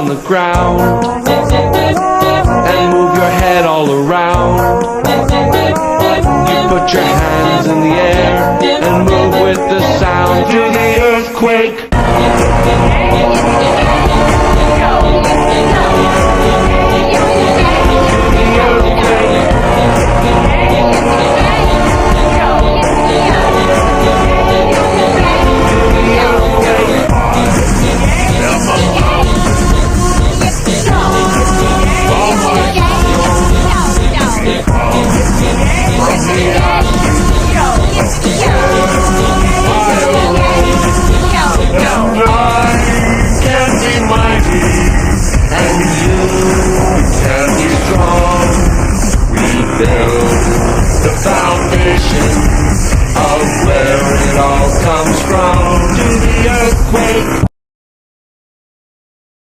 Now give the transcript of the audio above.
on the ground and move your head all around. You put your hands in the air and move with the sound to the earthquake. The foundation of where it all comes from, to the earthquake.